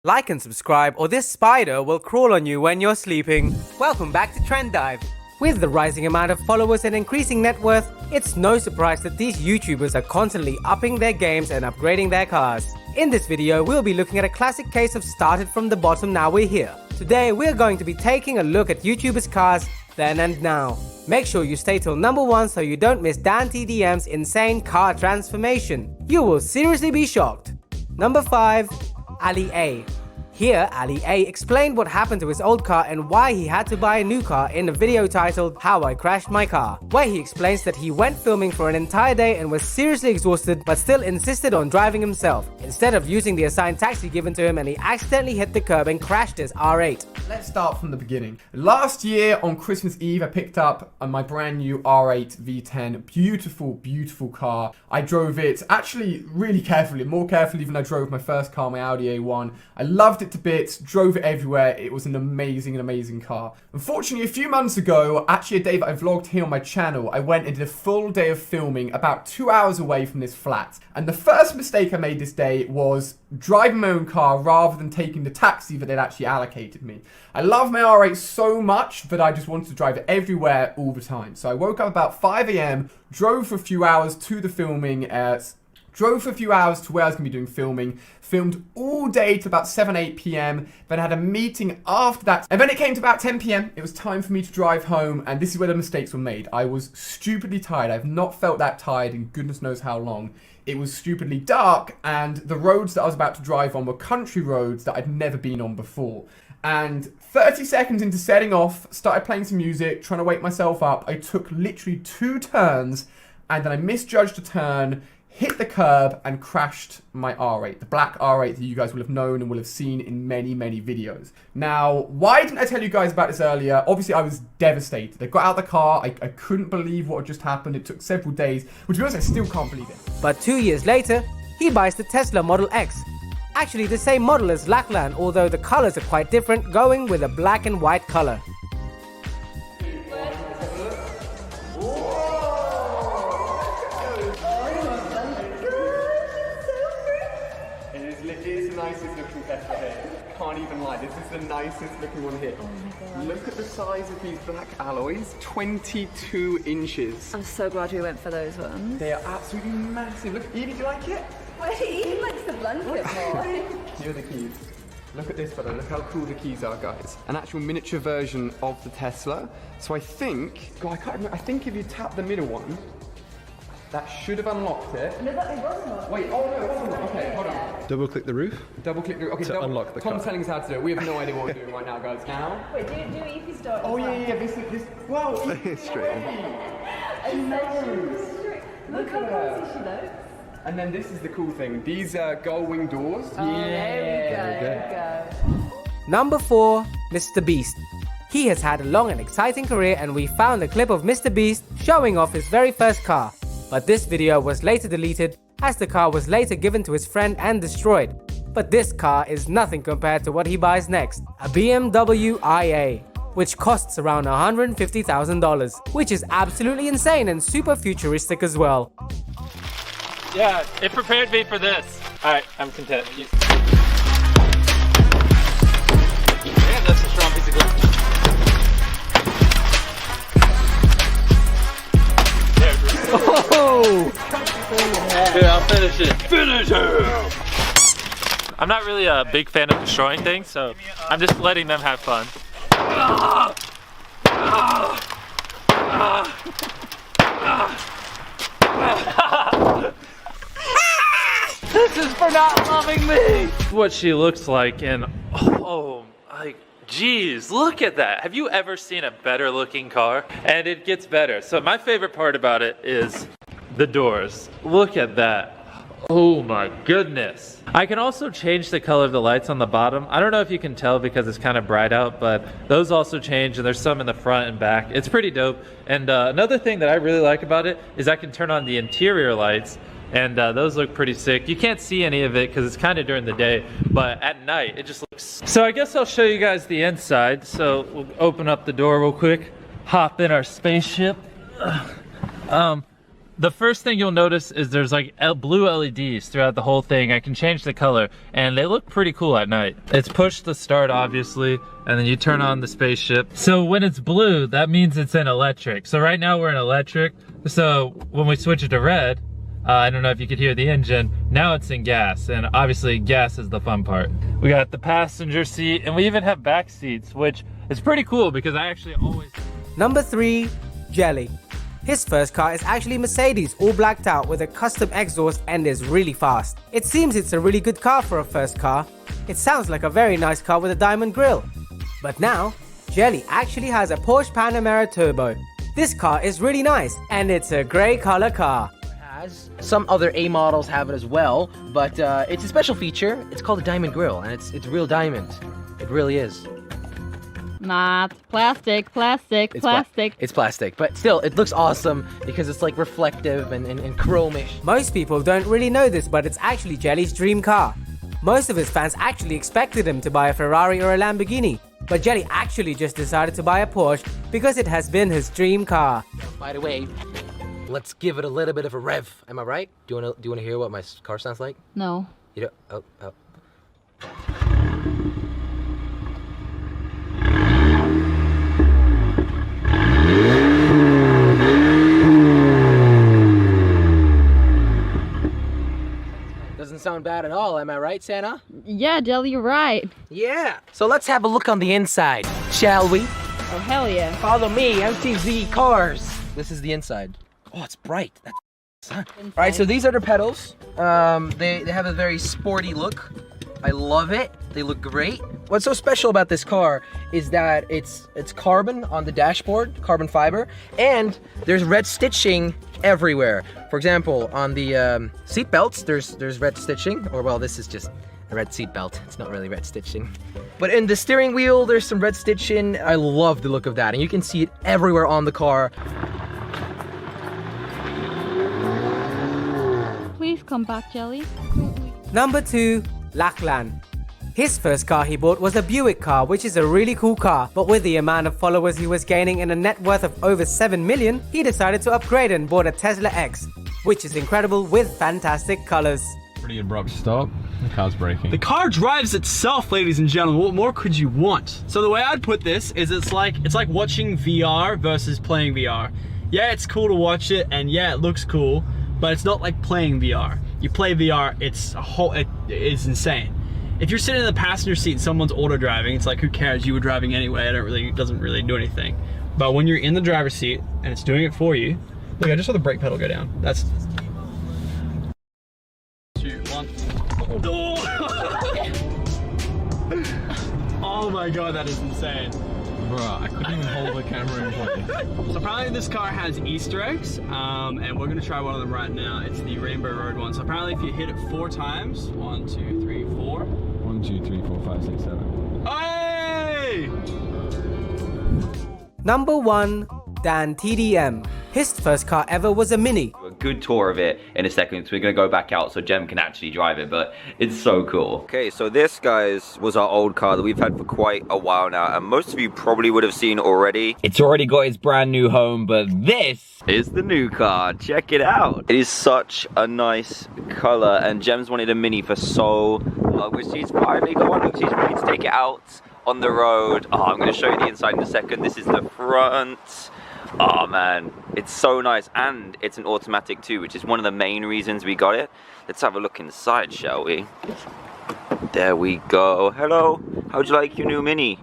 Like and subscribe or this spider will crawl on you when you're sleeping. Welcome back to Trenddive. With the rising amount of followers and increasing net worth, it's no surprise that these YouTubers are constantly upping their games and upgrading their cars. In this video, we'll be looking at a classic case of started from the bottom, now we're here. Today, we're going to be taking a look at YouTubers' cars then and now. Make sure you stay till number 1 so you don't miss DanTDM's insane car transformation. You will seriously be shocked. Number 5. Ali A. Here, Ali A explained what happened to his old car and why he had to buy a new car in a video titled How I Crashed My Car, where he explains that he went filming for an entire day and was seriously exhausted but still insisted on driving himself, instead of using the assigned taxi given to him, and he accidentally hit the curb and crashed his R8. Let's start from the beginning. Last year on Christmas Eve, I picked up my brand new R8 V10. Beautiful, beautiful car. I drove it actually really carefully, more carefully than I drove my first car, my Audi A1. I loved it to bits, drove it everywhere. It was an amazing car. Unfortunately, a few months ago, actually a day that I vlogged here on my channel, I went and did a full day of filming about 2 hours away from this flat. And the first mistake I made this day was driving my own car rather than taking the taxi that they'd actually allocated me. I love my R8 so much that I just wanted to drive it everywhere all the time. So I woke up about 5 AM, drove for a few hours to the filming, drove for a few hours to where I was going to be doing filming, filmed all day to about 7, 8 PM, then had a meeting after that, and then it came to about 10 PM, it was time for me to drive home, and this is where the mistakes were made. I was stupidly tired. I've not felt that tired in goodness knows how long. It was stupidly dark, and the roads that I was about to drive on were country roads that I'd never been on before. And 30 seconds into setting off, started playing some music, trying to wake myself up. I took literally 2 turns, and then I misjudged a turn, hit the curb and crashed my R8, the black R8 that you guys will have known and will have seen in many videos. Now, why didn't I tell you guys about this earlier? Obviously, I was devastated. I got out of the car, I couldn't believe what had just happened. It took several days, which to be honest, I still can't believe it. But 2 years later, he buys the Tesla Model X. Actually the same model as Lachlan, although the colors are quite different, going with a black and white color. Nicest looking Tesla here. Can't even lie, this is the nicest looking one here. Oh my god. Look at the size of these black alloys, 22 inches. I'm so glad we went for those ones. They are absolutely massive. Look, Edie, do you like it? Wait, he likes the blanket more. Here are the keys. Look at this fella, look how cool the keys are, guys. An actual miniature version of the Tesla. So I think, God, I can't remember, I think if you tap the middle one, that should have unlocked it. No, that it wasn't. Wait, oh no, it wasn't. Okay, hold on. Double click the roof. Double click the roof. Okay, to unlock the Tom's car. telling us how to do it. We have no idea what we're doing right now, guys. Now. Wait, do Evie's door. Oh yeah. This. Wow. Straight in. She knows. Look how cozy she looks. And then this is the cool thing. These gull wing doors. Oh, there we go. Number 4. MrBeast. He has had a long and exciting career, and we found a clip of MrBeast showing off his very first car. But this video was later deleted as the car was later given to his friend and destroyed. But this car is nothing compared to what he buys next, a BMW IA, which costs around $150,000, which is absolutely insane and super futuristic as well. Yeah, it prepared me for this. Alright, I'm content. Yeah, that's a strong piece of glass. Oh! Here, I'll finish it. Finish it! I'm not really a big fan of destroying things, so I'm just letting them have fun. This is for not loving me! What she looks like, and oh, like, geez, look at that. Have you ever seen a better looking car? And it gets better. So my favorite part about it is the doors. Look at that. Oh my goodness. I can also change the color of the lights on the bottom. I don't know if you can tell because it's kind of bright out, but those also change, and there's some in the front and back. It's pretty dope. And another thing that I really like about it is I can turn on the interior lights, and those look pretty sick. You can't see any of it because it's kind of during the day, but at night it just looks. So I guess I'll show you guys the inside. So we'll open up the door real quick, hop in our spaceship. The first thing you'll notice is there's like blue LEDs throughout the whole thing. I can change the color and they look pretty cool at night. It's push to start obviously, and then you turn on the spaceship. So when it's blue, that means it's in electric. So right now we're in electric. So when we switch it to red, I don't know if you could hear the engine, now it's in gas, and obviously gas is the fun part. We got the passenger seat, and we even have back seats, which is pretty cool because I actually always... Number 3, Jelly. His first car is actually Mercedes, all blacked out with a custom exhaust and is really fast. It seems it's a really good car for a first car. It sounds like a very nice car with a diamond grille. But now, Jelly actually has a Porsche Panamera Turbo. This car is really nice, and it's a grey color car. Some other A models have it as well, but it's a special feature. It's called a diamond grille, and it's real diamond. It really is. Not plastic, plastic, plastic. It's plastic, but still, it looks awesome because it's like reflective and chromish. Most people don't really know this, but it's actually Jelly's dream car. Most of his fans actually expected him to buy a Ferrari or a Lamborghini, but Jelly actually just decided to buy a Porsche because it has been his dream car. By the way, let's give it a little bit of a rev. Am I right? Do you wanna hear what my car sounds like? No. You don't? Oh. Doesn't sound bad at all, am I right, Santa? Yeah, Jelly, you're right. Yeah. So let's have a look on the inside, shall we? Oh, hell yeah. Follow me, MTZ Cars. This is the inside. Oh, it's bright. That's sun. All right, so these are the pedals. They have a very sporty look. I love it. They look great. What's so special about this car is that it's carbon on the dashboard, carbon fiber, and there's red stitching everywhere. For example, on the seat belts, there's red stitching, or well, this is just a red seat belt. It's not really red stitching. But in the steering wheel, there's some red stitching. I love the look of that, and you can see it everywhere on the car. Please come back, Jelly. Number 2, Lachlan. His first car he bought was a Buick car, which is a really cool car, but with the amount of followers he was gaining and a net worth of over 7 million, he decided to upgrade and bought a Tesla X, which is incredible with fantastic colors. Pretty abrupt stop. The car's braking. The car drives itself, ladies and gentlemen. What more could you want? So the way I'd put this is it's like watching VR versus playing VR. Yeah, it's cool to watch it, and yeah, it looks cool, but it's not like playing VR. You play VR, it's insane. If you're sitting in the passenger seat and someone's auto driving, it's like, who cares? You were driving anyway. It doesn't really do anything. But when you're in the driver's seat and it's doing it for you, look, I just saw the brake pedal go down. That's 2, 1. Oh my god, that is insane. Bruh, I couldn't even hold the camera in place. So apparently this car has Easter eggs, and we're gonna try one of them right now. It's the Rainbow Road one. So apparently if you hit it 4 times, 1, 2, 3, 4. 1, 2, 3, 4, 5, 6, 7. Hey! Number 1, DanTDM. His first car ever was a Mini. A good tour of it in a second, so we're gonna go back out so Jem can actually drive it, but it's so cool. Okay, so this, guys, was our old car that we've had for quite a while now, and most of you probably would have seen already. It's already got its brand new home, but this is the new car. Check it out. It is such a nice color, and Jem's wanted a Mini for so long, which she's finally got one. Look, she's ready to take it out on the road. Oh, I'm gonna show you the inside in a second. This is the front. Oh man, it's so nice, and it's an automatic too, which is one of the main reasons we got it. Let's have a look inside, shall we? There we go. Hello, how'd you like your new Mini?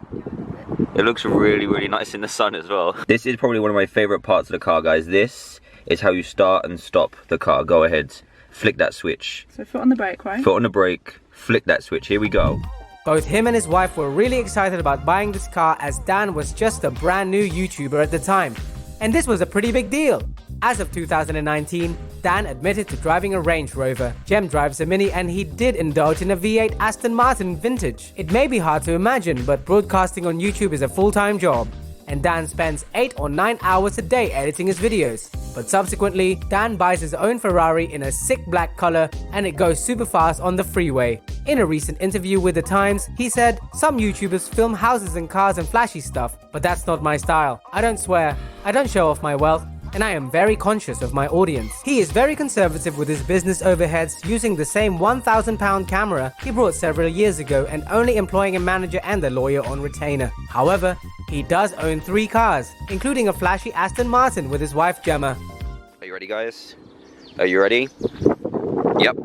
It looks really, really nice in the sun as well. This is probably one of my favorite parts of the car, guys. This is how you start and stop the car. Go ahead, flick that switch. So foot on the brake, right? Foot on the brake, flick that switch. Here we go. Both him and his wife were really excited about buying this car, as Dan was just a brand new YouTuber at the time. And this was a pretty big deal. As of 2019, Dan admitted to driving a Range Rover. Jem drives a Mini, and he did indulge in a V8 Aston Martin vintage. It may be hard to imagine, but broadcasting on YouTube is a full-time job. And Dan spends 8 or 9 hours a day editing his videos. But subsequently, Dan buys his own Ferrari in a sick black color, and it goes super fast on the freeway. In a recent interview with The Times, he said, "Some YouTubers film houses and cars and flashy stuff, but that's not my style. I don't swear, I don't show off my wealth. and I am very conscious of my audience. He is very conservative with his business overheads, using the same £1,000 camera he brought several years ago and only employing a manager and a lawyer on retainer. However, he does own 3 cars, including a flashy Aston Martin with his wife Gemma. Are you ready, guys? Are you ready? Yep.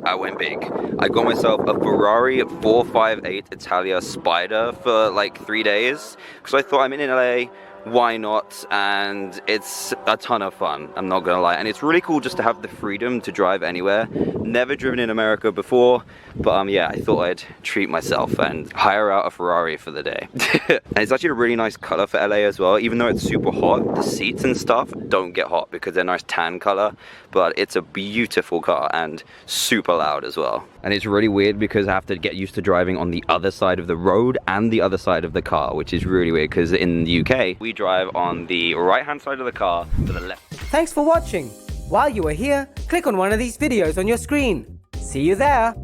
I went big. I got myself a Ferrari 458 Italia Spider for like 3 days because I thought I'm in LA, why not? And it's a ton of fun, I'm not gonna lie. And it's really cool just to have the freedom to drive anywhere. Never driven in America before, but yeah, I thought I'd treat myself and hire out a Ferrari for the day. And it's actually a really nice color for LA as well. Even though it's super hot, the seats and stuff don't get hot because they're nice tan color, but it's a beautiful car and super loud as well. And it's really weird because I have to get used to driving on the other side of the road and the other side of the car, which is really weird because in the UK, we drive on the right hand side of the car to the left. Thanks for watching. While you are here, click on one of these videos on your screen. See you there.